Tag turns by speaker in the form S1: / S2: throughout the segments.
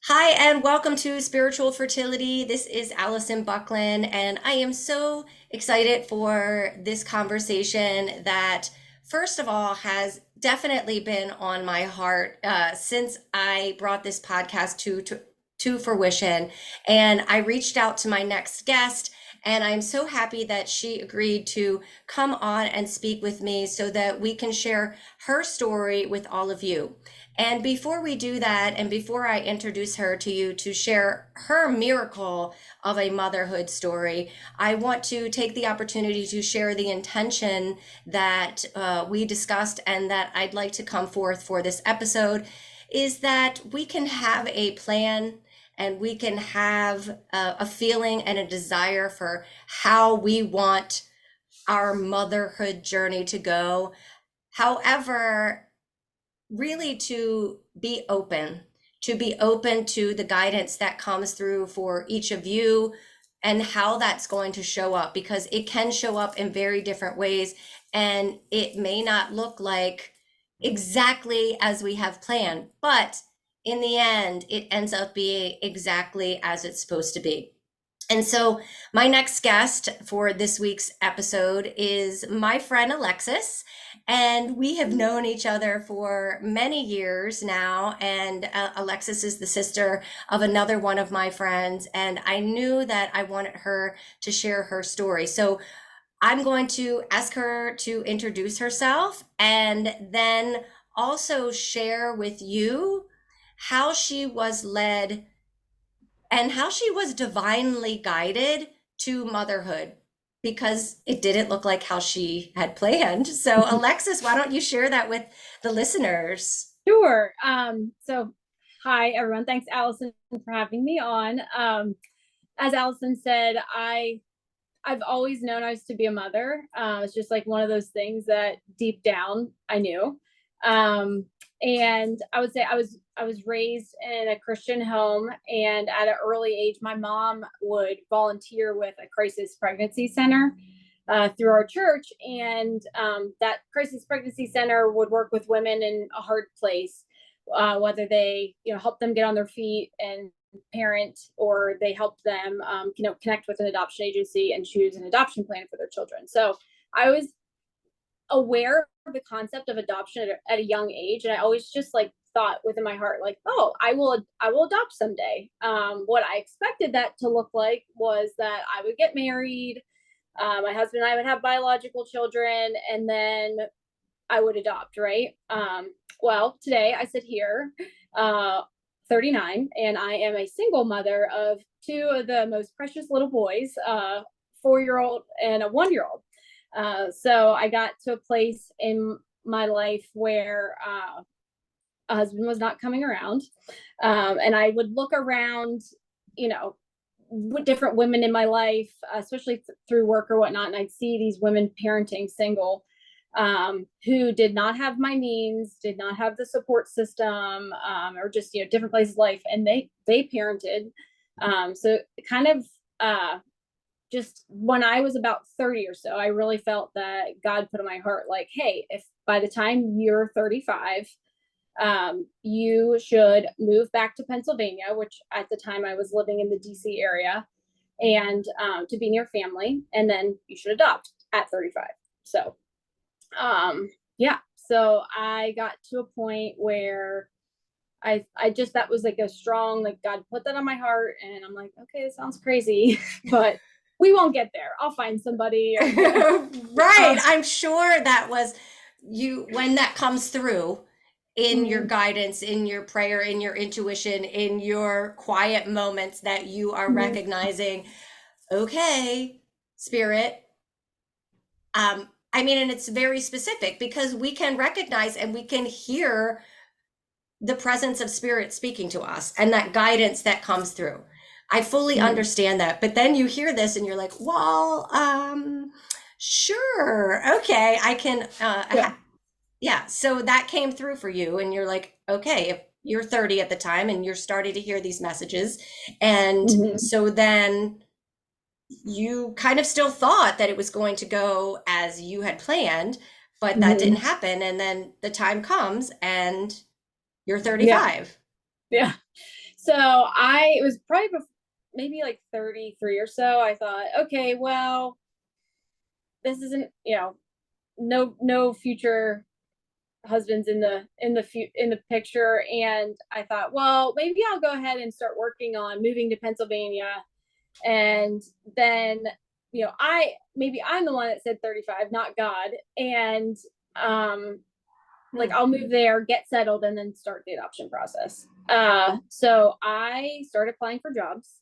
S1: Hi, and welcome to Spiritual Fertility. This is Alison Buckland, and I am so excited for this conversation that, first of all, has definitely been on my heart since I brought this podcast to fruition. And I reached out to my next guest, and I'm so happy that she agreed to come on and speak with me so that we can share her story with all of you. And before we do that, and before I introduce her to you to share her miracle of a motherhood story, I want to take the opportunity to share the intention that we discussed and that I'd like to come forth for this episode is that we can have a plan and we can have a feeling and a desire for how we want our motherhood journey to go. However, really to be open to the guidance that comes through for each of you and how that's going to show up because it can show up in very different ways and it may not look like exactly as we have planned, but in the end it ends up being exactly as it's supposed to be. And so, my next guest for this week's episode is my friend Alexis. And we have known each other for many years now. And Alexis is the sister of another one of my friends. And I knew that I wanted her to share her story. So, I'm going to ask her to introduce herself and then also share with you how she was led and how she was divinely guided to motherhood because it didn't look like how she had planned. So, Alexis, why don't you share that with the listeners?
S2: Sure. Hi everyone. Thanks, Alison, for having me on. As Alison said, I've always known I was to be a mother. It's just like one of those things that deep down I knew. And I would say I was raised in a Christian home, and at an early age, my mom would volunteer with a crisis pregnancy center through our church, and that crisis pregnancy center would work with women in a hard place, whether they help them get on their feet and parent, or they help them connect with an adoption agency and choose an adoption plan for their children. So I was aware of the concept of adoption at a young age, and I always just like thought within my heart, like, oh, I will adopt someday. What I expected that to look like was that I would get married, my husband and I would have biological children, and then I would adopt, right? Well, today I sit here, uh, 39, and I am a single mother of two of the most precious little boys, 4-year-old and a 1-year-old. So I got to a place in my life where a husband was not coming around. And I would look around, you know, different women in my life, especially through work or whatnot, and I'd see these women parenting single, who did not have my means, did not have the support system, or just different places of life, and they parented. So kind of just when I was about 30 or so, I really felt that God put in my heart, like, hey, if by the time you're 35, you should move back to Pennsylvania, which at the time I was living in the DC area, and to be near family, and then you should adopt at 35. So, yeah, so I got to a point where I just, that was like a strong, like, God put that on my heart, and I'm like, okay, it sounds crazy, but we won't get there. I'll find somebody.
S1: Right. I'm sure that was you when that comes through in your
S2: Mhm,
S1: guidance, in your prayer, in your intuition, in your quiet moments that you are
S2: mhm,
S1: recognizing, okay, spirit. I mean, and it's very specific because we can recognize and we can hear the presence of spirit speaking to us and that guidance that comes through. I fully
S2: mhm.
S1: understand that. But then you hear this and you're like, well, sure. Okay. I can,
S2: Yeah.
S1: yeah. So that came through for you. And you're like, okay, if you're 30 at the time and you're starting to hear these messages. And
S2: Mhm,
S1: so then you kind of still thought that it was going to go as you had planned, but that didn't
S2: mhm.
S1: happen. And then the time comes and you're
S2: Yeah.
S1: 35.
S2: Yeah. So it was probably maybe like 33 or so. I thought, okay, well, this isn't, no future husbands in the picture. And I thought, well, maybe I'll go ahead and start working on moving to Pennsylvania. And then, I'm the one that said 35, not God. And like I'll move there, get settled, and then start the adoption process. So I started applying for jobs.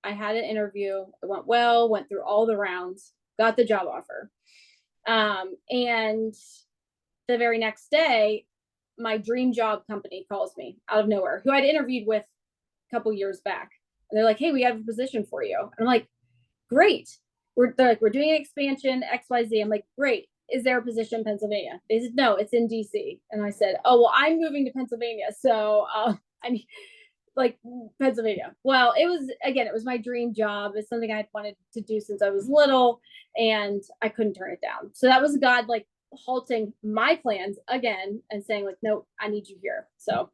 S2: I had an interview. It went well, went through all the rounds, got the job offer. And the very next day, my dream job company calls me out of nowhere, who I'd interviewed with a couple years back. And they're like, hey, we have a position for you. And I'm like, great. They're like, we're doing an expansion, XYZ. I'm like, great. Is there a position in Pennsylvania? They said, no, it's in DC. And I said, oh, well, I'm moving to Pennsylvania. So I need like Pennsylvania. Well, it was my dream job. It's something I had wanted to do since I was little, and I couldn't turn it down. So that was God like halting my plans again and saying like, no, I need you here. So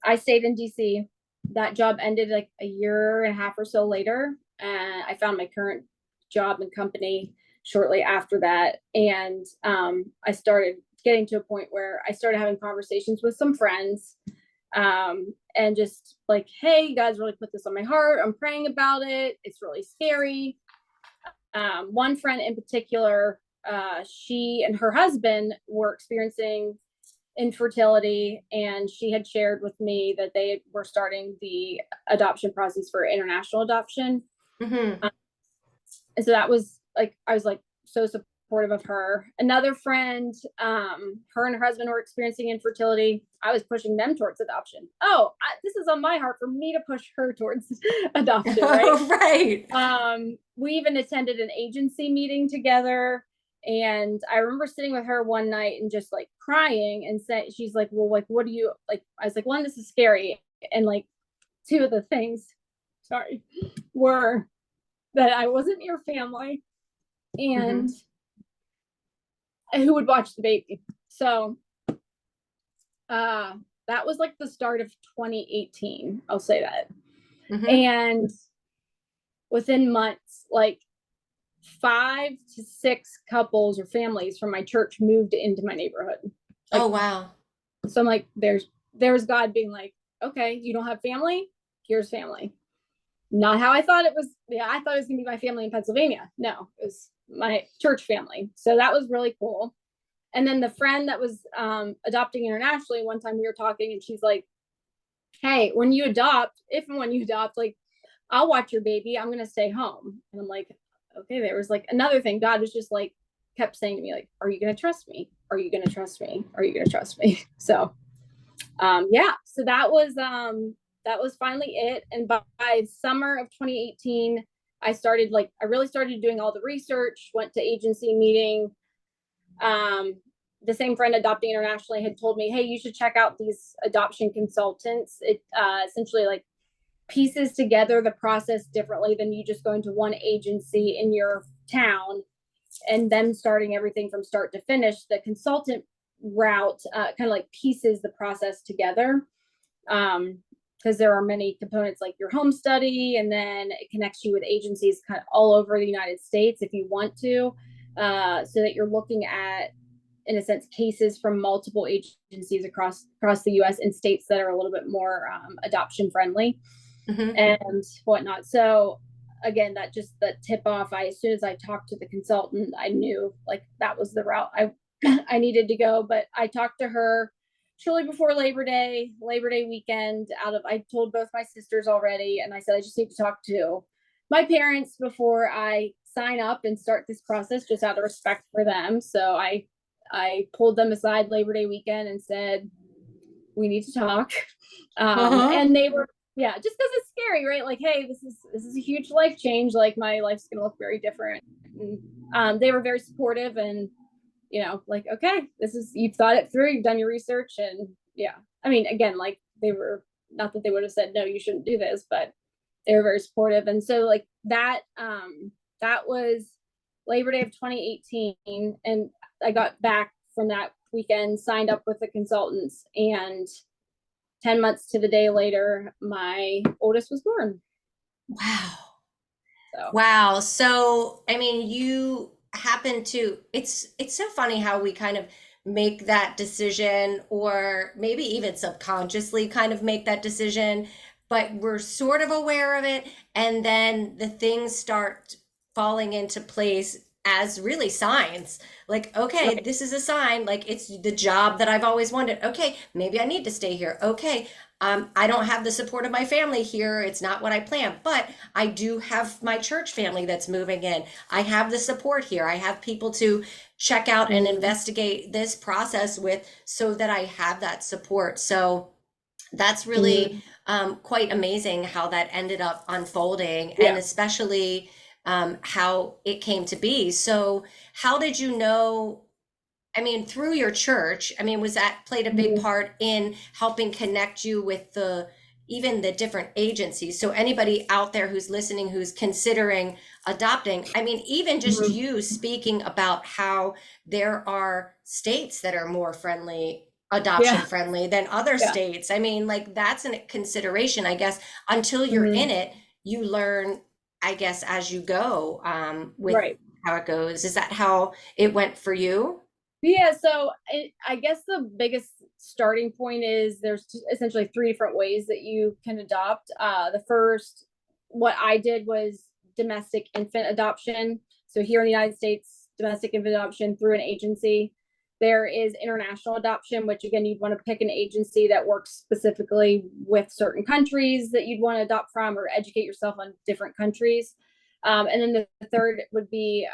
S2: I stayed in DC. That job ended like a year and a half or so later. And I found my current job and company shortly after that. And I started getting to a point where I started having conversations with some friends, and just like, hey, you guys really put this on my heart. I'm praying about it. It's really scary. One friend in particular, she and her husband were experiencing infertility, and she had shared with me that they were starting the adoption process for international adoption.
S1: Mm-hmm.
S2: And so that was like, I was like so supportive of her. Another friend, her and her husband were experiencing infertility. I was pushing them towards adoption. This is on my heart for me to push her towards adoption, right?
S1: Right.
S2: We even attended an agency meeting together. And I remember sitting with her one night and just like crying and said, she's like, well, like, what do you like? I was like, one, this is scary. And like, two of the things, were that I wasn't your family and who would watch the baby. So that was like the start of 2018. I'll say that. And within months, like 5 to 6 couples or families from my church moved into my neighborhood. Like,
S1: oh, wow.
S2: So I'm like, there's God being like, okay, you don't have family? Here's family. Not how I thought it was. Yeah, I thought it was gonna be my family in Pennsylvania. No, it was my church family. So that was really cool. And then the friend that was adopting internationally, one time we were talking and she's like, hey, when you adopt, if and when you adopt, like, I'll watch your baby. I'm going to stay home. And I'm like, okay, there was like another thing. God was just like, kept saying to me, like, are you going to trust me? Are you going to trust me? Are you going to trust me? So, so that was finally it. And by summer of 2018, I really started doing all the research, went to agency meeting. The same friend adopting internationally had told me, hey, you should check out these adoption consultants. It essentially like pieces together the process differently than you just going to one agency in your town and them starting everything from start to finish. The consultant route kind of like pieces the process together, because there are many components like your home study, and then it connects you with agencies kind of all over the United States if you want to, so that you're looking at, in a sense, cases from multiple agencies across the U.S. in states that are a little bit more adoption friendly and whatnot. So again, that just the tip off. As soon as I talked to the consultant, I knew like that was the route I needed to go. But I talked to her shortly before Labor Day weekend. I told both my sisters already, and I said I just need to talk to my parents before I sign up and start this process, just out of respect for them. So I pulled them aside Labor Day weekend and said, we need to talk. And they were, just because it's scary, right? Like, hey, this is a huge life change. Like, my life's going to look very different. And, they were very supportive and, like, okay, you've thought it through, you've done your research. And I mean, again, like, they were, not that they would have said, no, you shouldn't do this, but they were very supportive. And so like that was Labor Day of 2018. And I got back from that weekend, signed up with the consultants, and 10 months to the day later, my oldest was born.
S1: Wow.
S2: So
S1: Wow. So, I mean, you happen to, it's so funny how we kind of make that decision, or maybe even subconsciously kind of make that decision, but we're sort of aware of it, and then the things start falling into place as really signs. Like, okay,
S2: right.
S1: this is a sign, like it's the job that I've always wanted. Okay, maybe I need to stay here. Okay, I don't have the support of my family here. It's not what I planned, but I do have my church family that's moving in. I have the support here. I have people to check out and
S2: Mm-hmm.
S1: investigate this process with, so that I have that support. So that's really
S2: Mm-hmm.
S1: quite amazing how that ended up unfolding, and
S2: Yeah.
S1: especially how it came to be. So, how did you know? I mean, through your church, I mean, was that played a big
S2: Mm-hmm.
S1: part in helping connect you with the, even the different agencies? So anybody out there who's listening, who's considering adopting, I mean, even just
S2: Mm-hmm.
S1: you speaking about how there are states that are more friendly, adoption
S2: Yeah.
S1: friendly than other
S2: Yeah.
S1: states. I mean, like that's a consideration, I guess, until you're
S2: Mm-hmm.
S1: in it, you learn, I guess, as you go, with
S2: Right.
S1: how it goes. Is that how it went for you?
S2: Yeah, so I guess the biggest starting point is there's essentially three different ways that you can adopt. The first, what I did was domestic infant adoption. So here in the United States, domestic infant adoption through an agency. There is international adoption, which again, you'd want to pick an agency that works specifically with certain countries that you'd want to adopt from, or educate yourself on different countries. And then the third would be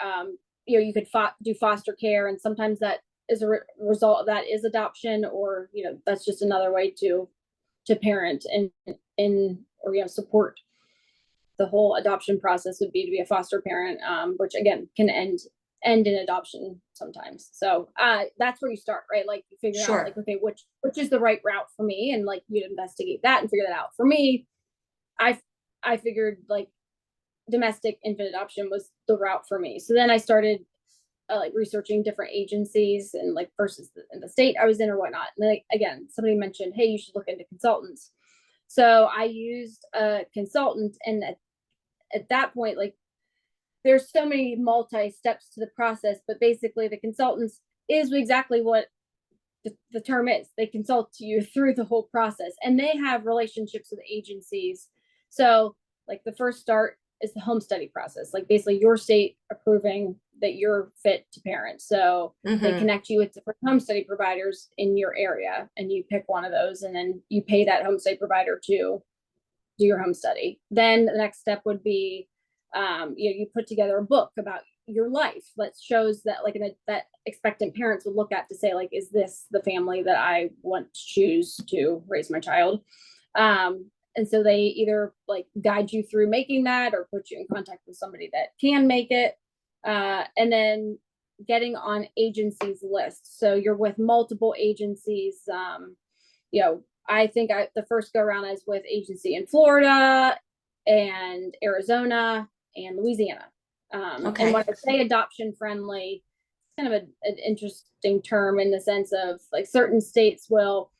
S2: you could do foster care, and sometimes that is a result of that is adoption, or that's just another way to parent and in or support the whole adoption process would be to be a foster parent, which again can end in adoption sometimes. So that's where you start, right? Like you figure out like,
S1: Sure.
S2: okay, which is the right route for me, and like you'd investigate that and figure that out. For me, i I figured like domestic infant adoption was the route for me. So then I started like researching different agencies and like versus in the state I was in or whatnot. And then again, somebody mentioned, hey, you should look into consultants. So I used a consultant, and at that point, like there's so many multi steps to the process, but basically the consultants is exactly what the term is. They consult you through the whole process, and they have relationships with agencies. So like the first start is the home study process, like basically your state approving that you're fit to parent. So they
S1: Mm-hmm.
S2: connect you with different home study providers in your area, and you pick one of those, and then you pay that home study provider to do your home study. Then the next step would be you put together a book about your life that shows that like that expectant parents would look at to say like, is this the family that I want to choose to raise my child? And so they either like guide you through making that, or put you in contact with somebody that can make it. And then getting on agencies lists. So you're with multiple agencies. I think the first go around is with agency in Florida and Arizona and Louisiana. And when
S1: Okay.
S2: I say adoption friendly, it's kind of an interesting term in the sense of like certain states will,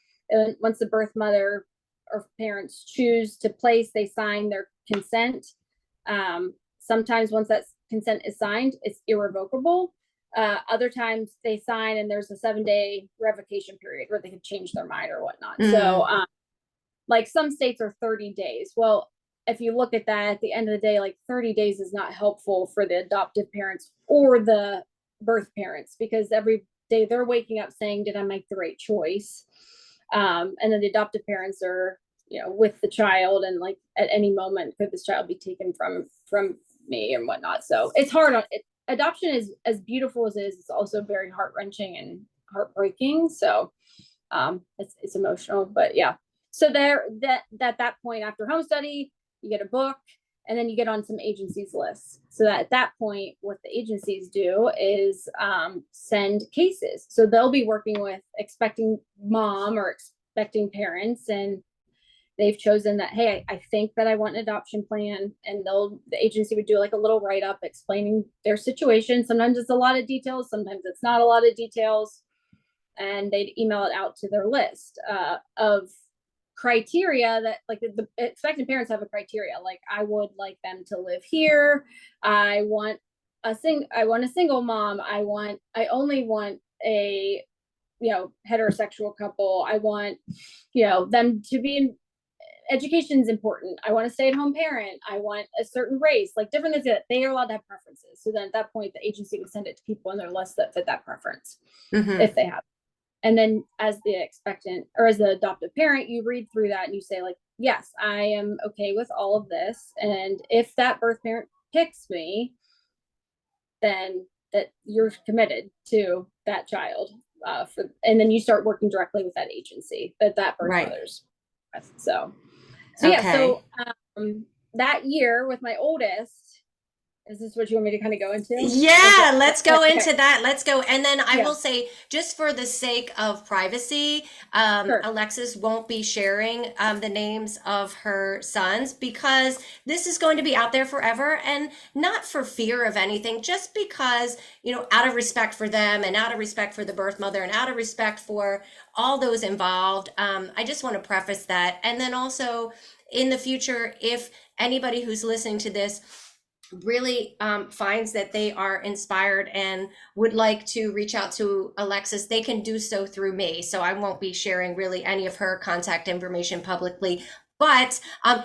S2: once the birth mother or parents choose to place, they sign their consent. Sometimes once that consent is signed, it's irrevocable. Other times they sign and there's a 7-day revocation period where they can change their mind or whatnot. So,
S1: Mm,
S2: like some states are 30 days. Well, if you look at that at the end of the day, like 30 days is not helpful for the adoptive parents or the birth parents, because every day they're waking up saying, did I make the right choice? And then the adoptive parents are, with the child, and like at any moment could this child be taken from me and whatnot. So it's hard on it. Adoption is as beautiful as it is, it's also very heart-wrenching and heartbreaking. So it's emotional, but yeah. So there, that point after home study, you get a book, and then you get on some agencies lists. So that at that point, what the agencies do is send cases. So they'll be working with expecting mom or expecting parents, and they've chosen that, hey, I think that I want an adoption plan, and the agency would do like a little write-up explaining their situation. Sometimes it's a lot of details, sometimes it's not a lot of details, and they'd email it out to their list of criteria that like the expectant parents have a criteria. Like, I would like them to live here. I want a single mom. I only want a, heterosexual couple. I want, them to be in education is important. I want a stay-at-home parent. I want a certain race, like different things that they are allowed to have preferences. So then at that point, the agency would send it to people on their list that fit that preference, if they have. And then as the expectant or as the adoptive parent, you read through that and you say like, yes, I am okay with all of this. And if that birth parent picks me, then that you're committed to that child. And then you start working directly with that agency that birth
S1: Right.
S2: mother's with. So
S1: Okay.
S2: yeah, so that year with my oldest, is this what you want me to kind of go into?
S1: Yeah, let's go
S2: Okay.
S1: into that. Let's go. And then I
S2: Yeah.
S1: will say, just for the sake of privacy,
S2: Sure.
S1: Alexis won't be sharing the names of her sons because this is going to be out there forever, and not for fear of anything, just because, out of respect for them and out of respect for the birth mother and out of respect for all those involved. I just want to preface that. And then also in the future, if anybody who's listening to this really finds that they are inspired and would like to reach out to Alexis, they can do so through me. So I won't be sharing really any of her contact information publicly. But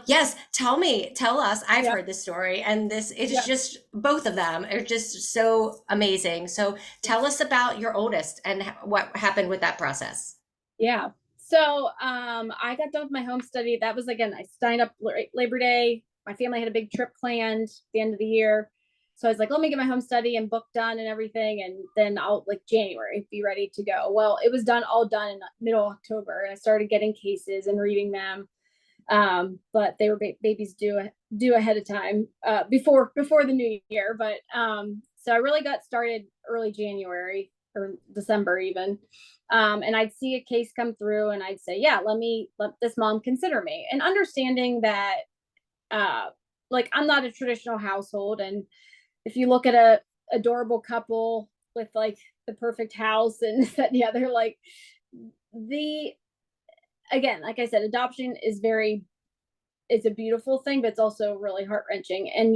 S1: yes, tell us. I've heard this story, and this it is just both of them are just so amazing. So tell us about your oldest and what happened with that process.
S2: Yeah. So I got done with my home study. That was, again, I signed up Labor Day. My family had a big trip planned at the end of the year. So I was like, let me get my home study and book done and everything. And then I'll like January be ready to go. Well, it was all done in middle October. And I started getting cases and reading them. But they were babies due ahead of time, before the new year. But so I really got started early January or December even. And I'd see a case come through and I'd say, yeah, let this mom consider me, and understanding that, like, I'm not a traditional household. And if you look at a adorable couple with like the perfect house and that and the other, like, again, like I said, adoption is it's a beautiful thing, but it's also really heart-wrenching. And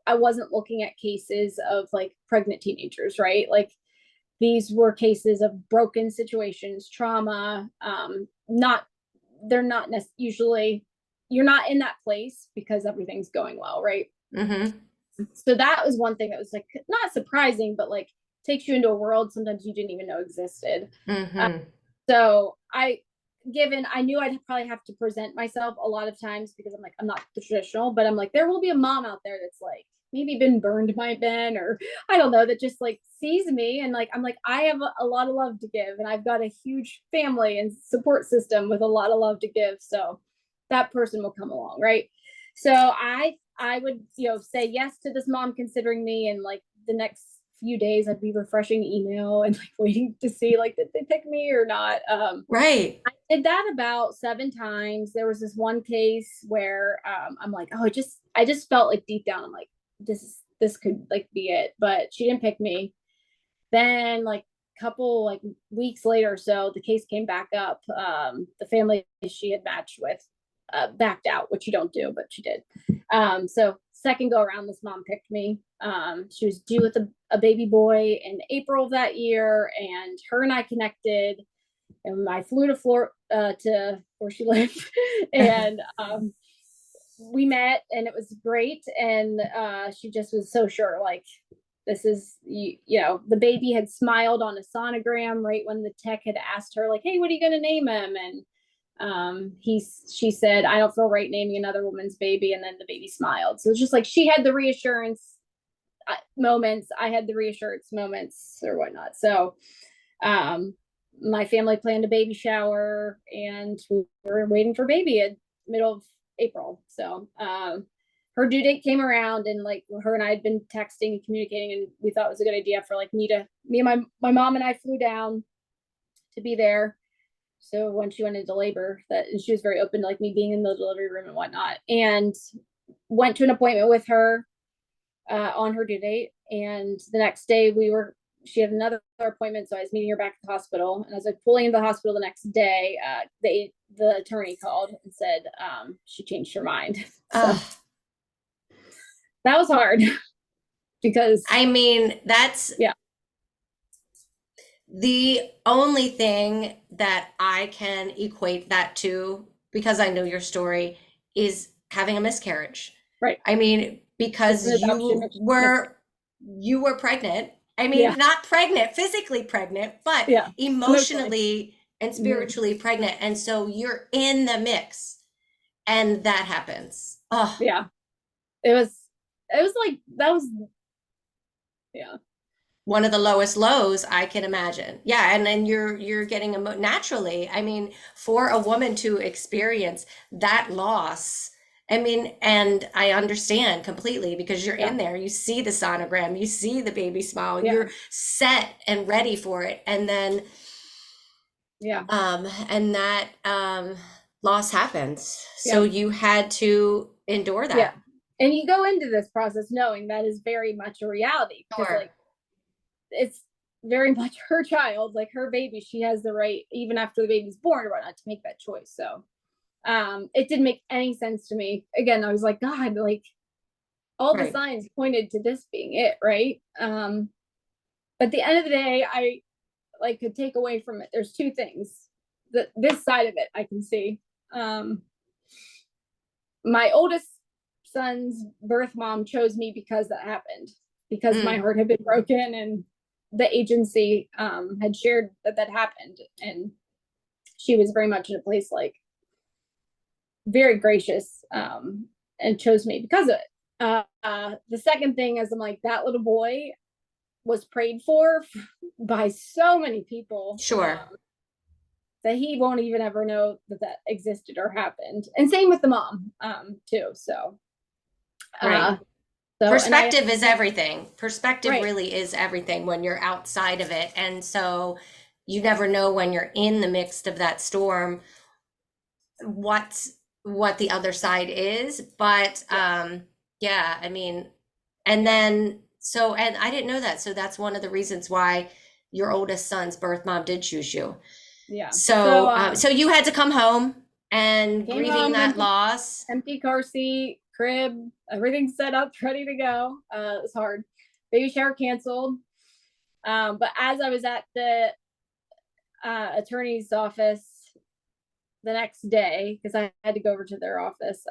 S2: I wasn't looking at cases of like pregnant teenagers, right? Like, these were cases of broken situations, trauma. They're not usually, you're not in that place because everything's going well, right? So that was one thing that was like not surprising, but like takes you into a world sometimes you didn't even know existed. So I knew I'd probably have to present myself a lot of times because I'm like, I'm not the traditional, but I'm like, there will be a mom out there that's like maybe been burned by Ben, or I don't know, that just like sees me and like, I'm like, I have a lot of love to give, and I've got a huge family and support system with a lot of love to give. So that person will come along, right? So I would, say yes to this mom considering me, and like the next few days I'd be refreshing email and like waiting to see like, did they pick me or not?
S1: Right.
S2: I did that about 7 times. There was this one case where I'm like, oh, I just felt like deep down, I'm like, this could like be it, but she didn't pick me. Then like couple like weeks later or so, the case came back up. The family she had matched with backed out, which you don't do, but she did. So second go around, this mom picked me. She was due with a baby boy in April of that year, and her and I connected, and I flew to Florida to where she lived, and we met, and it was great. And she just was so sure, like, this is, the baby had smiled on a sonogram right when the tech had asked her, like, hey, what are you going to name him? And she said, I don't feel right naming another woman's baby. And then the baby smiled. So it's just like, she had the reassurance moments, I had the reassurance moments or whatnot. So my family planned a baby shower, and we were waiting for baby at middle of April. So her due date came around, and like her and I had been texting and communicating, and we thought it was a good idea for like me and my mom and I flew down to be there. So when she went into labor, and she was very open to like me being in the delivery room and whatnot, and went to an appointment with her on her due date. And the next day she had another appointment. So I was meeting her back at the hospital, and I was like pulling into the hospital the next day. the attorney called and said she changed her mind. So
S1: Ugh.
S2: that was hard because
S1: I mean, that's
S2: yeah,
S1: the only thing that I can equate that to, because I know your story, is having a miscarriage.
S2: right.
S1: I mean,
S2: It's
S1: because
S2: an adoption
S1: you were pregnant. I
S2: yeah,
S1: mean, not pregnant, physically pregnant, but
S2: yeah, emotionally.
S1: emotionally and
S2: Hmm.
S1: spiritually pregnant. And so you're in the mix and that happens. Oh,
S2: Yeah, it was like that was yeah,
S1: one of the lowest lows I can imagine. Yeah, and then you're getting naturally. I mean, for a woman to experience that loss, I mean, and I understand completely because you're
S2: yeah,
S1: in there. You see the sonogram, you see the baby smile,
S2: yeah,
S1: you're set and ready for it,
S2: yeah,
S1: and that loss happens. So
S2: yeah,
S1: you had to endure
S2: yeah.
S1: that.
S2: And you go into this process knowing that is very much a reality because
S1: Sure.
S2: like it's very much her child, like her baby. She has the right, even after the baby's born or whatnot, to make that choice. So it didn't make any sense to me. Again, I was like, God, like all the
S1: Right.
S2: signs pointed to this being it, right? But at the end of the day, I like could take away from it. There's two things. This side of it I can see. Um, my oldest son's birth mom chose me because that happened, because my
S1: Mm,
S2: heart had been broken and the agency had shared that that happened, and she was very much in a place like very gracious, and chose me because of it. The second thing is I'm like, that little boy was prayed for by so many people,
S1: sure.
S2: that he won't even ever know that that existed or happened. And same with the mom, too. Uh,
S1: Right.
S2: and I,
S1: Perspective is everything. Perspective
S2: right,
S1: really is everything when you're outside of it. And so you never know when you're in the midst of that storm what what the other side is. But
S2: yeah,
S1: yeah, I mean, and
S2: yeah,
S1: then so and I didn't know that. So that's one of the reasons why your oldest son's birth mom did choose you.
S2: yeah. So,
S1: So so you had to come home and
S2: came
S1: grieving
S2: home,
S1: that loss.
S2: empty car seat, crib, everything set up, ready to go. It was hard. Baby shower canceled. But as I was at the attorney's office the next day, because I had to go over to their office,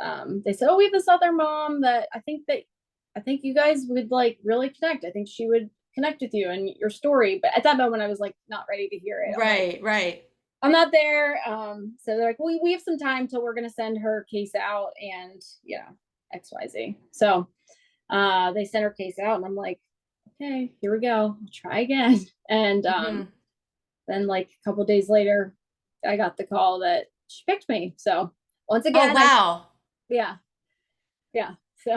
S2: they said, "Oh, we have this other mom that I think you guys would like really connect. I think she would connect with you and your story." But at that moment, I was like not ready to hear it. I'm like,
S1: Right, right.
S2: I'm not there. So they're like, we have some time till we're gonna send her case out and XYZ. So they sent her case out and I'm like, okay, here we go. I'll try again. And
S1: Hmm.
S2: then like a couple days later, I got the call that she picked me. So once
S1: Oh
S2: again,
S1: wow.
S2: yeah, yeah. So,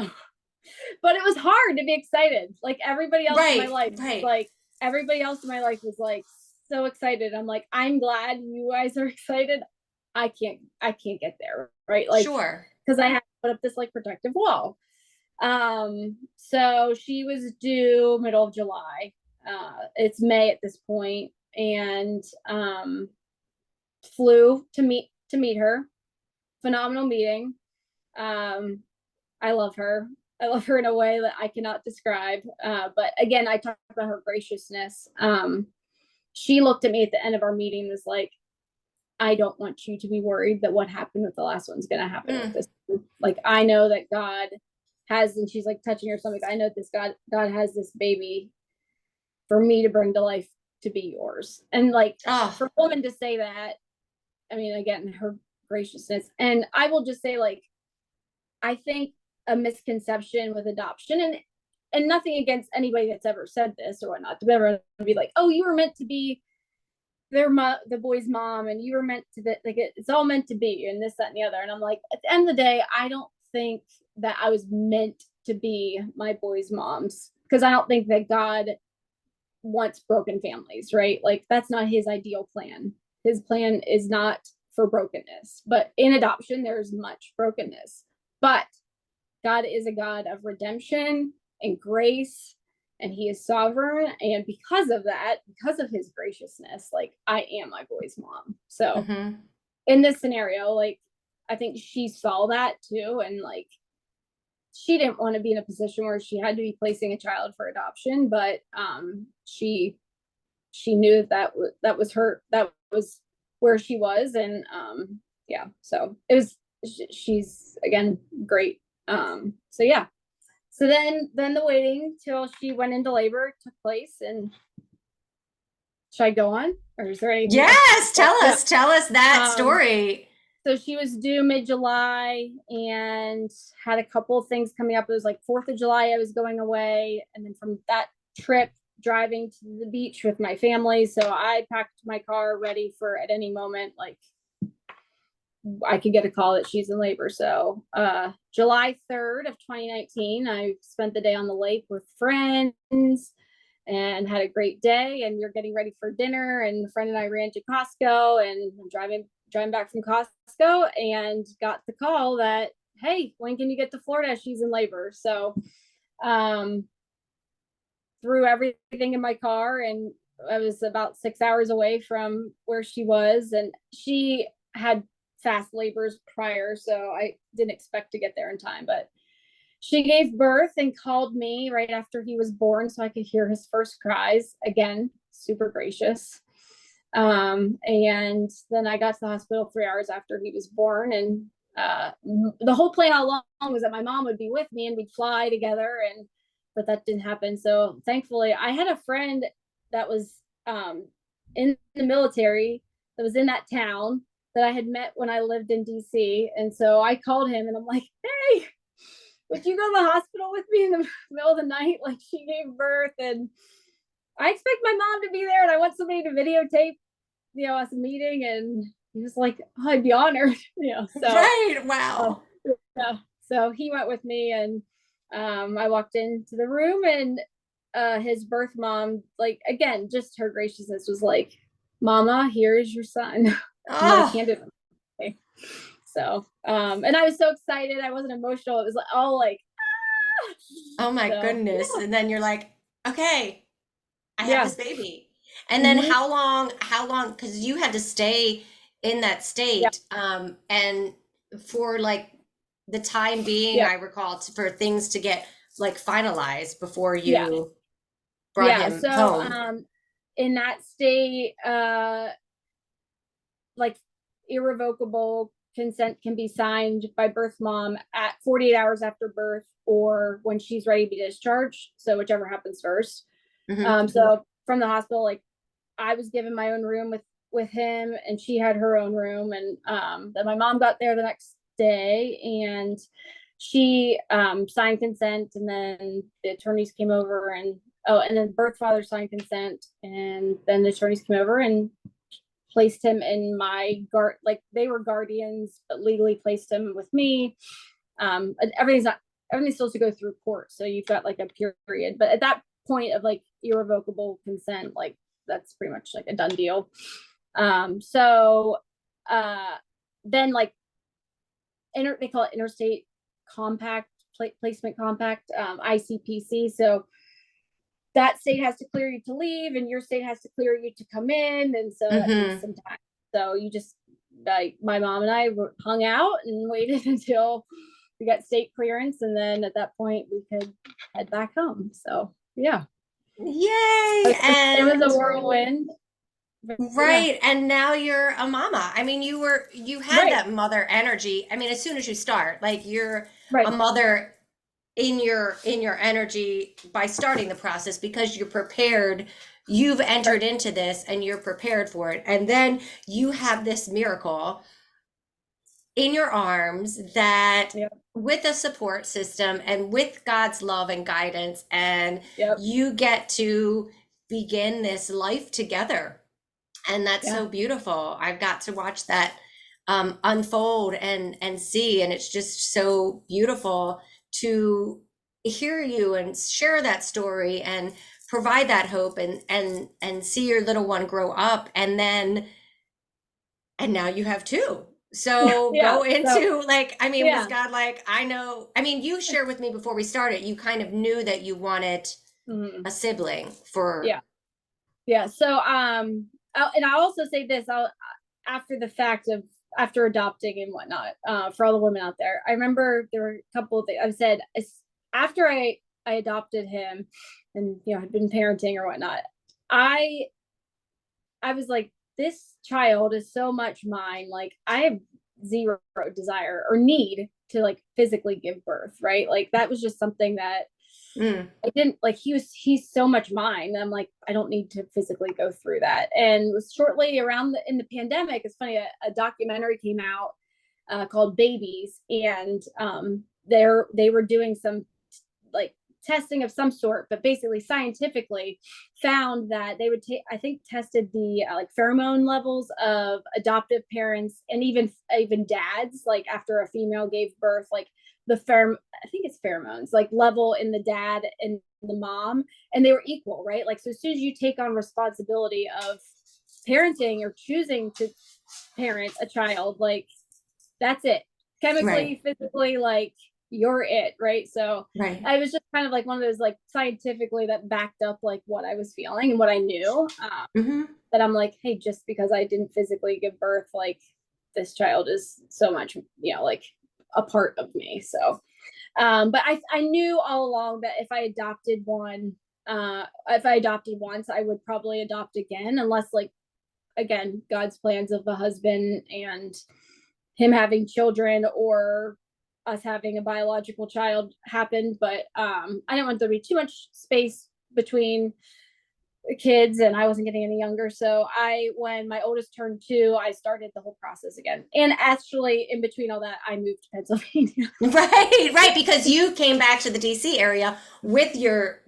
S2: but it was hard to be excited. Like everybody else in my
S1: Right,
S2: life was
S1: right.
S2: like, everybody else in my life was like so excited. I'm like, I'm glad you guys are excited. I can't get there. Right. Like,
S1: Sure.
S2: cause I had to put up this like protective wall. So she was due middle of July. It's May at this point, and flew to meet her. Phenomenal meeting. Um, I love her. I love her in a way that I cannot describe. But again, I talked about her graciousness. She looked at me at the end of our meeting and was like, I don't want you to be worried that what happened with the last one's going to happen with
S1: Mm.
S2: this. Like, I know that God has, and she's like touching her stomach. I know this God has this baby for me to bring to life to be yours. And like,
S1: Oh,
S2: for a woman to say that, I mean, again, her graciousness. And I will just say, like, I think a misconception with adoption, and nothing against anybody that's ever said this or whatnot, to ever be like, oh, you were meant to be the boy's mom, and you were meant to be, like it's all meant to be, and this, that, and the other. And I'm like, at the end of the day, I don't think that I was meant to be my boy's mom's, because I don't think that God wants broken families, right? Like that's not his ideal plan. His plan is not for brokenness, but in adoption there's much brokenness. But God is a God of redemption and grace, and he is sovereign. And because of that, because of his graciousness, like I am my boy's mom. So
S1: mm-hmm.
S2: in this scenario, like, I think she saw that too, and like, she didn't want to be in a position where she had to be placing a child for adoption, but she knew that was her, that was where she was, and yeah, so it was, she's again great. So yeah, so then the waiting till she went into labor took place. And should I go on, or is there anything else?
S1: Yes,
S2: Yeah.
S1: tell us that story.
S2: So she was due mid-July and had a couple of things coming up. It was like 4th of July, I was going away. And then from that trip, driving to the beach with my family. So I packed my car ready for at any moment, like I could get a call that she's in labor. So July 3rd of 2019, I spent the day on the lake with friends and had a great day. And we are getting ready for dinner. And a friend and I ran to Costco, and I'm driving back from Costco and got the call that, hey, when can you get to Florida? She's in labor. So threw everything in my car, and I was about 6 hours away from where she was. And she had fast labors prior, so I didn't expect to get there in time. But she gave birth and called me right after he was born so I could hear his first cries. Again, super gracious. And then I got to the hospital 3 hours after he was born. And the whole plan all along was that my mom would be with me and we'd fly together, but that didn't happen. So thankfully, I had a friend that was in the military that was in that town that I had met when I lived in DC. And so I called him and I'm like, hey, would you go to the hospital with me in the middle of the night? Like, she gave birth and I expect my mom to be there, and I want somebody to videotape, us meeting. And he was like, oh, I'd be honored, so.
S1: Right. Wow.
S2: Yeah. So he went with me, and I walked into the room, and his birth mom, like, again, just her graciousness was like, Mama, here is your son.
S1: Oh.
S2: Handed him. Okay. So, and I was so excited. I wasn't emotional. It was like all like,
S1: Oh my
S2: so,
S1: goodness.
S2: yeah.
S1: And then you're like, okay, I have
S2: Yeah.
S1: this baby. And then
S2: Mm-hmm.
S1: how long, because you had to stay in that
S2: Yeah.
S1: state, and for like the time being,
S2: Yeah.
S1: I recall, for things to get like finalized before
S2: Yeah.
S1: you brought
S2: Yeah.
S1: him
S2: So,
S1: home.
S2: in that state, like, irrevocable consent can be signed by birth mom at 48 hours after birth or when she's ready to be discharged. So whichever happens first.
S1: Hmm.
S2: So from the hospital, like, I was given my own room with him, and she had her own room. And then my mom got there the next day, and she signed consent, and then the attorneys came over, and then birth father signed consent, and then the attorneys came over and placed him in my guard, like, they were guardians, but legally placed him with me. And everything's supposed to go through court, so you've got like a period. But at that point of like irrevocable consent, like, that's pretty much like a done deal. So then, like, they call it interstate compact, placement compact, ICPC. So that state has to clear you to leave, and your state has to clear you to come in, and so that takes some time. So you just, like, my mom and I hung out and waited until we got state clearance, and then at that point we could head back home. So yeah,
S1: Yay.
S2: it was
S1: And
S2: a whirlwind. Yeah,
S1: right. And now you're a mama. I mean, you had
S2: right,
S1: that mother energy. I mean, as soon as you start, like, you're a
S2: right,
S1: mother in your energy by starting the process, because you're prepared. You've
S2: right.
S1: entered into this and you're prepared for it. And then you have this miracle in your arms that,
S2: Yep,
S1: with a support system and with God's love and guidance, and
S2: yep,
S1: you get to begin this life together. And that's
S2: yeah,
S1: so beautiful. I've got to watch that unfold and see, and it's just so beautiful to hear you and share that story and provide that hope, and see your little one grow up, and now you have two. So
S2: yeah.
S1: go
S2: So
S1: into, like, I mean, was
S2: yeah,
S1: God like, I know, I mean, you shared with me before we started, you kind of knew that you wanted
S2: mhm,
S1: a sibling for.
S2: yeah, yeah. So and I'll also say this, after the fact of after adopting and whatnot, for all the women out there. I remember there were a couple of things I said after I adopted him and, had been parenting or whatnot. I was like, this child is so much mine. Like, I have zero desire or need to like physically give birth, right? Like, that was just something that I didn't like. He's so much mine. I'm like, I don't need to physically go through that. And it was shortly around in the pandemic, it's funny, a documentary came out called Babies, and they were doing some like testing of some sort, but basically scientifically found that they would tested the like pheromone levels of adoptive parents and even dads, like after a female gave birth, like I think it's pheromones, like level in the dad and the mom, and they were equal, right? Like, so as soon as you take on responsibility of parenting or choosing to parent a child, like, that's it. Chemically, physically, like, you're it, right? So I was just kind of like one of those like scientifically that backed up like what I was feeling and what I knew. That I'm like, hey, just because I didn't physically give birth, like, this child is so much, like a part of me. So but I knew all along that if I adopted once, I would probably adopt again, unless, like, again, God's plans of a husband and him having children or us having a biological child happened. But I didn't want there to be too much space between kids, and I wasn't getting any younger. So when my oldest turned 2, I started the whole process again. And actually, in between all that, I moved to Pennsylvania.
S1: Right, because you came back to the DC area with your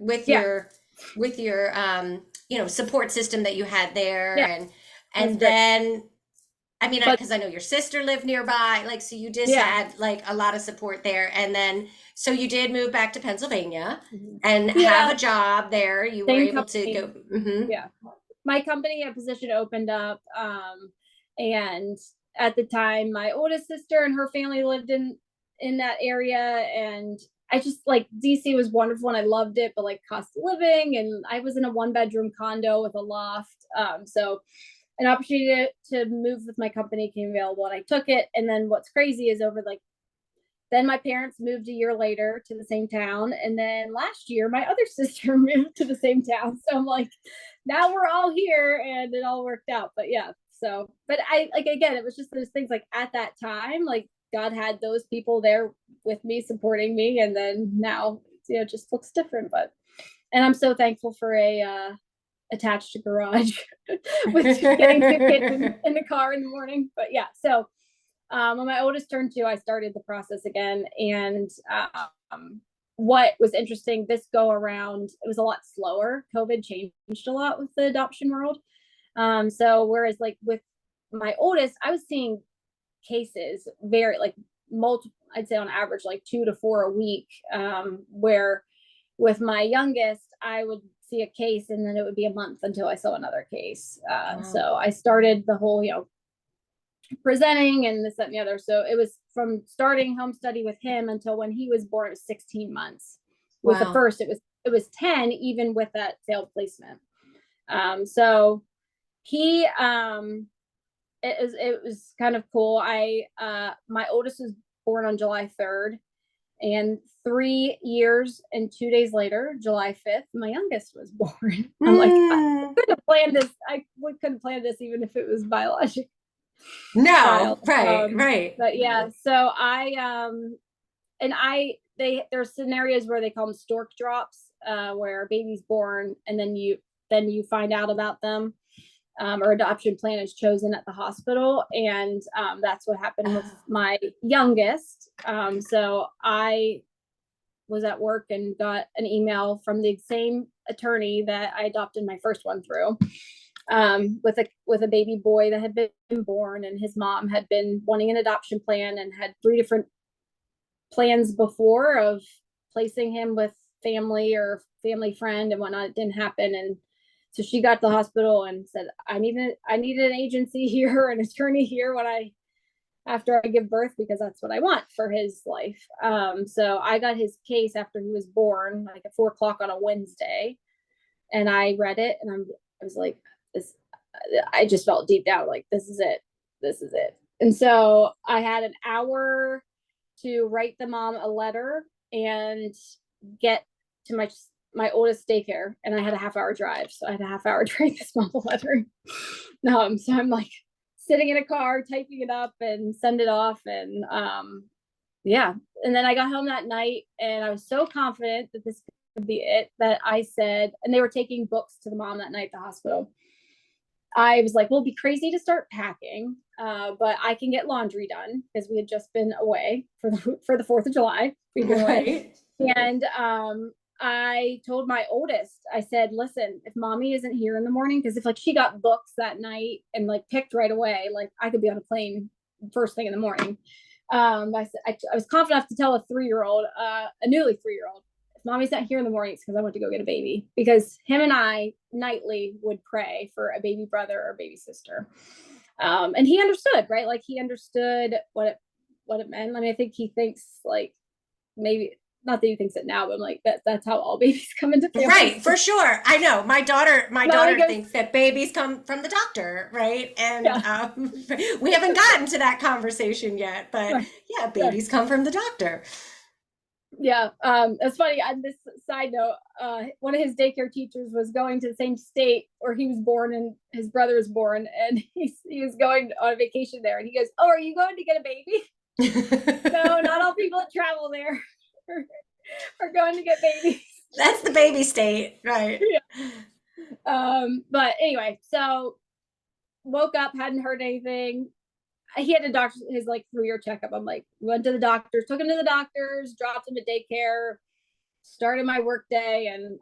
S1: support system that you had there, and then I mean, because I know your sister lived nearby, like, so you just had like a lot of support there, and then so you did move back to Pennsylvania and have a job there. You were able to go.
S2: Yeah, my company, a position opened up, and at the time, my oldest sister and her family lived in that area, and I just, like, DC was wonderful and I loved it, but like cost of living, and I was in a 1-bedroom condo with a loft, so an opportunity to move with my company came available and I took it. And then what's crazy is then my parents moved a year later to the same town. And then last year, my other sister moved to the same town. So I'm like, now we're all here, and it all worked out. But yeah, so, but again, it was just those things, like, at that time, like, God had those people there with me, supporting me. And then now, it just looks different, and I'm so thankful for a, attached garage with getting 2 kids in the car in the morning. But yeah, so when my oldest turned 2, I started the process again. And what was interesting this go around, it was a lot slower. COVID changed a lot with the adoption world. So whereas, like, with my oldest, I was seeing cases very, like, multiple, I'd say on average like 2 to 4 a week, where with my youngest, I would see a case and then it would be a month until I saw another case. So I started the whole, presenting and this, that, and the other. So it was from starting home study with him until when he was born, it was 16 months. With the first, it was 10, even with that failed placement. So he, it was kind of cool. My oldest was born on July 3rd. And 3 years and 2 days later, July 5th, my youngest was born. I'm like, I couldn't have planned this. I couldn't plan this even if it was biological.
S1: No,
S2: child.
S1: right.
S2: But yeah, so there's scenarios where they call them stork drops, where a baby's born and then you find out about them. Or adoption plan is chosen at the hospital. And that's what happened with my youngest. So I was at work and got an email from the same attorney that I adopted my first one through, with a baby boy that had been born, and his mom had been wanting an adoption plan and had 3 different plans before of placing him with family or family friend and whatnot. It didn't happen. And so she got to the hospital and said, I needed an agency here, an attorney here after I give birth, because that's what I want for his life. So I got his case after he was born, like at 4:00 on a Wednesday. And I read it and I was like, I just felt deep down, like, this is it. This is it. And so I had an hour to write the mom a letter and get to my oldest daycare, and I had a half-hour drive, so I had a half-hour to write this mom a letter. So I'm like sitting in a car typing it up and send it off, and yeah. And then I got home that night, and I was so confident that this could be it that I said, and they were taking books to the mom that night at the hospital. I was like, well, it'd be crazy to start packing, but I can get laundry done because we had just been away for the 4th of July. We'd been away. And I told my oldest, I said, listen, if mommy isn't here in the morning, because if like she got books that night and like picked right away, like I could be on a plane first thing in the morning. I was confident enough to tell a 3-year-old, a newly 3-year-old, if mommy's not here in the morning, it's because I went to go get a baby. Because him and I nightly would pray for a baby brother or baby sister. And he understood, right? Like he understood what it meant. I mean, I think he thinks like maybe not that he thinks it now, but I'm like that's how all babies come into families.
S1: Right, for sure. I know my daughter thinks that babies come from the doctor, right? And yeah. We haven't gotten to that conversation yet, but right. Yeah, babies come from the doctor.
S2: Yeah, it's funny. On this side note, one of his daycare teachers was going to the same state where he was born and his brother was born, and he was going on vacation there, and he goes, "Oh, are you going to get a baby?" No, not all people that travel there are going to get babies.
S1: That's the baby state, right?
S2: Yeah. But anyway, so woke up, hadn't heard anything. He had a doctor, his like 3-year checkup. I'm like, went to the doctors, took him to the doctors, dropped him to daycare, started my work day. And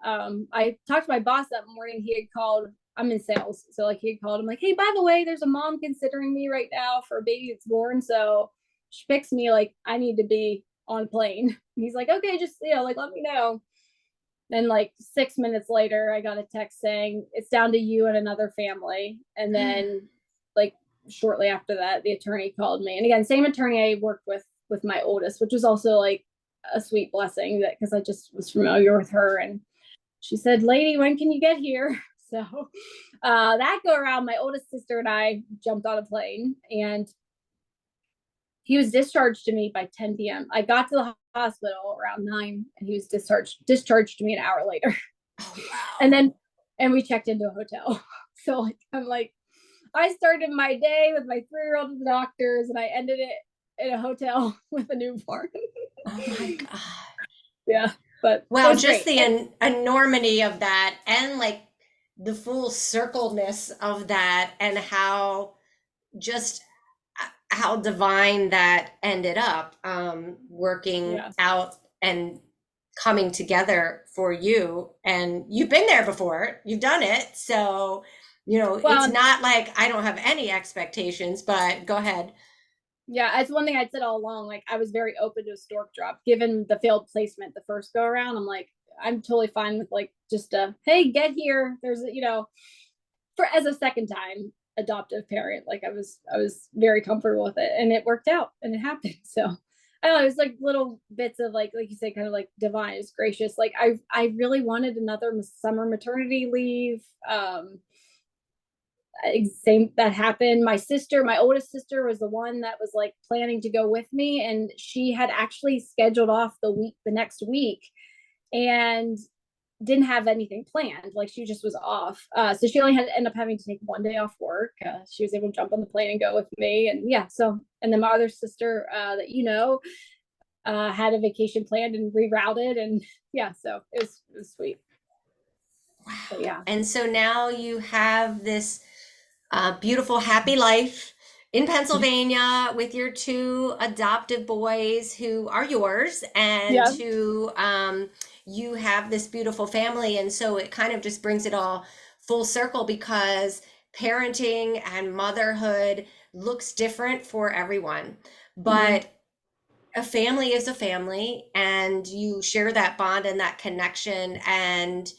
S2: I talked to my boss that morning. He had called, I'm in sales. So like he had called, I'm like, hey, by the way, there's a mom considering me right now for a baby that's born. So she picks me, like, I need to be on a plane. And he's like, okay, just, like, let me know. Then like 6 minutes later, I got a text saying it's down to you and another family. And then like, shortly after that, the attorney called me, and again, same attorney I worked with my oldest, which was also like a sweet blessing, that because I just was familiar with her. And she said, lady, when can you get here? So that go around, my oldest sister and I jumped on a plane, and he was discharged to me by 10 p.m. I got to the hospital around 9, and he was discharged to me an hour later. Oh, wow. And we checked into a hotel. So like, I'm like, I started my day with my 3-year-old at the doctors, and I ended it in a hotel with a newborn.
S1: Oh my God.
S2: Yeah. But
S1: wow, just great. The enormity of that, and like the full circleness of that, and how divine that ended up working out and coming together for you. And you've been there before, you've done it, so it's not like I don't have any expectations, but go ahead.
S2: Yeah, that's one thing I'd said all along. Like, I was very open to a stork drop, given the failed placement the first go around. I'm like, I'm totally fine with like just hey, get here. There's for as a second time adoptive parent, like I was very comfortable with it, and it worked out, and it happened. So I don't know, it was like little bits of like you say, kind of like divine is gracious. Like I really wanted another summer maternity leave. Same that happened. My oldest sister was the one that was like planning to go with me, and she had actually scheduled off the next week and didn't have anything planned. Like she just was off. So she only had to end up having to take one day off work. She was able to jump on the plane and go with me. And yeah, so, and then my other sister that had a vacation planned and rerouted, and yeah, so it was sweet.
S1: Wow. But yeah. And so now you have this beautiful, happy life in Pennsylvania with your 2 adoptive boys who are yours, and who you have this beautiful family. And so it kind of just brings it all full circle, because parenting and motherhood looks different for everyone, but a family is a family, and you share that bond and that connection, and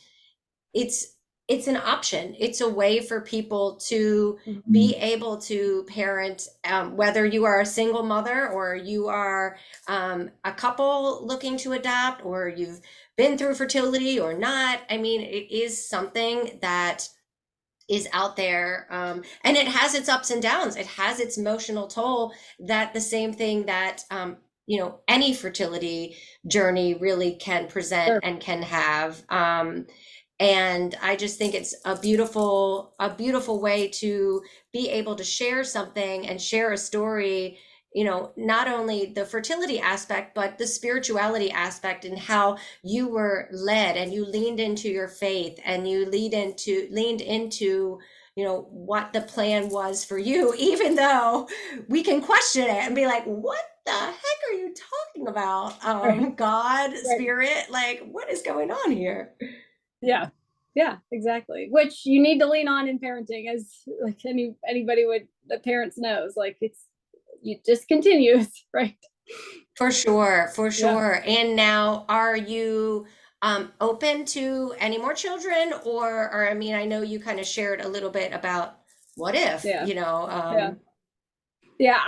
S1: it's an option. It's a way for people to be able to parent, whether you are a single mother, or you are a couple looking to adopt, or you've been through fertility or not. I mean, it is something that is out there, and it has its ups and downs. It has its emotional toll, that the same thing that any fertility journey really can present
S2: Sure.
S1: and can have. And I just think it's a beautiful way to be able to share something and share a story, not only the fertility aspect, but the spirituality aspect, and how you were led and you leaned into your faith, and you leaned into what the plan was for you, even though we can question it and be like, what the heck are you talking about?
S2: Right.
S1: God,
S2: Right.
S1: spirit, like, what is going on here?
S2: Yeah. Yeah, exactly. Which you need to lean on in parenting, as like anybody would, the parents knows, like it's, you just continues, right?
S1: For sure, for
S2: Yeah.
S1: sure. And now, are you open to any more children, or I mean, I know you kind of shared a little bit about what if,
S2: Yeah. Yeah. Yeah.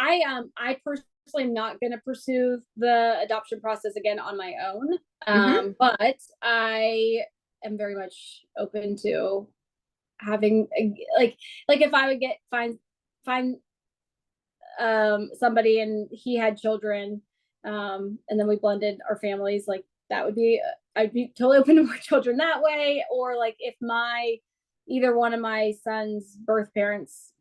S2: I personally am not going to pursue the adoption process again on my own.
S1: mhm,
S2: But I am very much open to having like if I would find somebody and he had children, and then we blended our families, like that would be, I'd be totally open to more children that way. Or like if my either one of my son's birth parents,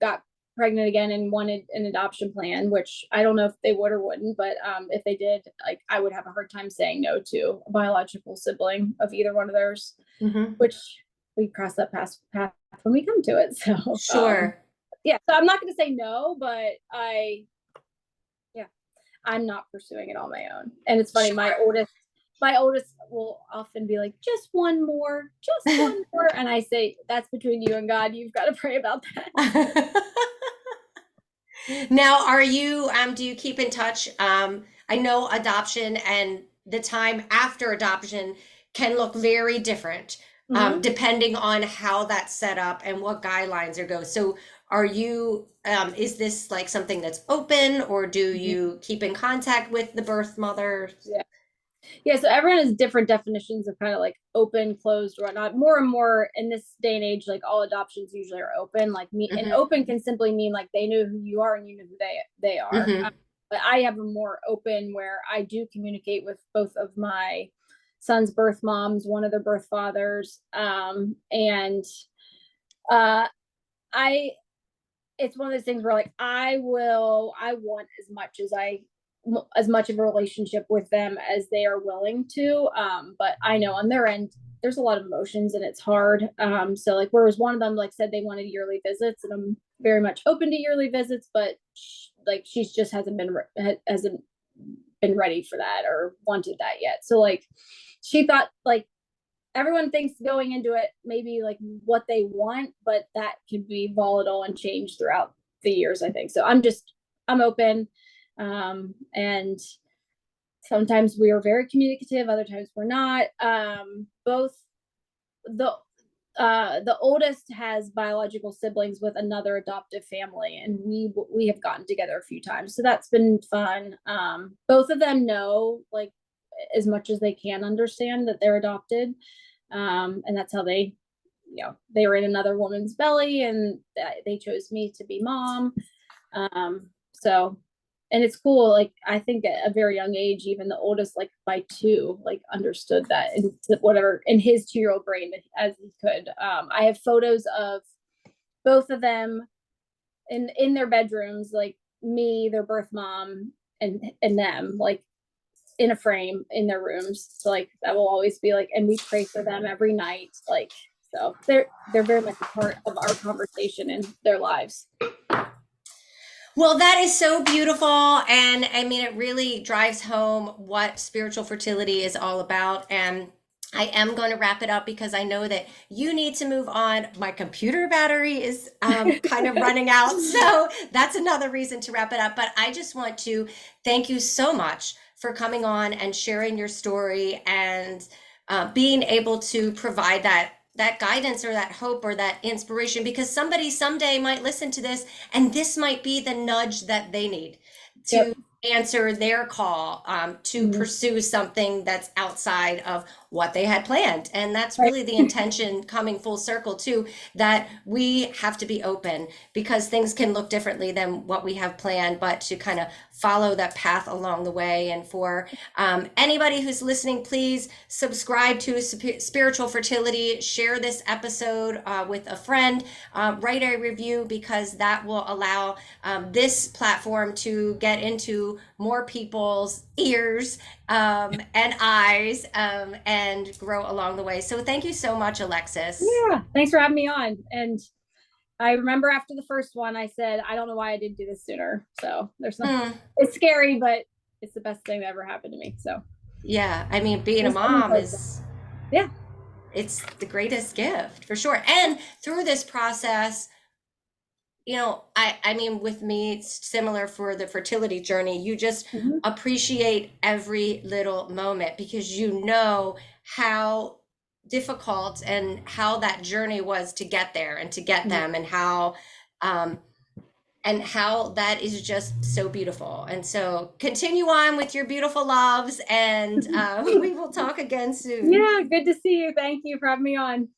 S2: got pregnant again and wanted an adoption plan, which I don't know if they would or wouldn't, but if they did, like I would have a hard time saying no to a biological sibling of either one of theirs,
S1: mhm.
S2: which we cross that path when we come to it. So
S1: Sure.
S2: yeah, so I'm not going to say no, but yeah, I'm not pursuing it on my own. And it's funny,
S1: Sure.
S2: my oldest will often be like, just one more. And I say, that's between you and God. You've got to pray about that.
S1: Now, do you keep in touch? I know adoption and the time after adoption can look very different,
S2: Hmm.
S1: depending on how that's set up and what guidelines are go. So is this like something that's open, or do you keep in contact with the birth mother?
S2: Yeah. Yeah. So everyone has different definitions of kind of like open, closed, or whatnot. More and more in this day and age, like all adoptions usually are open. Like me, and
S1: Hmm.
S2: open can simply mean like they knew who you are and you knew who they are.
S1: Hmm.
S2: But I have a more open where I do communicate with both of my son's birth moms, one of their birth fathers, and uh, I. It's one of those things where like I want as much of a relationship with them as they are willing to. But I know on their end, there's a lot of emotions and it's hard. So like, whereas one of them like said they wanted yearly visits, and I'm very much open to yearly visits, but like she's just hasn't been ready for that or wanted that yet. So like, she thought like everyone thinks going into it maybe like what they want, but that can be volatile and change throughout the years, I think. So I'm open. And sometimes we are very communicative, other times we're not. Both the the oldest has biological siblings with another adoptive family, and we have gotten together a few times, so that's been fun. Both of them know like as much as they can understand that they're adopted, and that's how they were in another woman's belly, and they chose me to be mom. So, and it's cool. Like I think at a very young age, even the oldest, like by 2, like understood that in whatever in his 2-year-old brain as he could. I have photos of both of them in their bedrooms, like me, their birth mom, and them, like in a frame in their rooms. So like that will always be like, and we pray for them every night. Like so, they're very much a part of our conversation in their lives.
S1: Well, that is so beautiful. And I mean, it really drives home what spiritual fertility is all about. And I am going to wrap it up because I know that you need to move on. My computer battery is kind of running out. So that's another reason to wrap it up. But I just want to thank you so much for coming on and sharing your story, and being able to provide that guidance or that hope or that inspiration, because somebody someday might listen to this and this might be the nudge that they need to
S2: Yep.
S1: answer their call to
S2: Mhm.
S1: pursue something that's outside of what they had planned. And that's
S2: Right.
S1: really the intention coming full circle too, that we have to be open because things can look differently than what we have planned, but to kind of follow that path along the way. And for anybody who's listening, please subscribe to Spiritual Fertility, share this episode with a friend, write a review because that will allow this platform to get into more people's ears and eyes and grow along the way. So thank you so much, Alexis.
S2: Yeah, thanks for having me on. And I remember after the first one, I said, I don't know why I didn't do this sooner. So there's no,
S1: Mm,
S2: it's scary, but it's the best thing that ever happened to me. So
S1: yeah, I mean, being a
S2: there's so many
S1: mom
S2: positives.
S1: is
S2: Yeah.
S1: it's the greatest gift for sure. And through this process, I mean, with me, it's similar for the fertility journey. You just
S2: Mhm.
S1: appreciate every little moment because you know how difficult and how that journey was to get there and to get
S2: Mhm.
S1: them um and how that is just so beautiful. And so continue on with your beautiful loves and we will talk again soon.
S2: Yeah, good to see you. Thank you for having me on.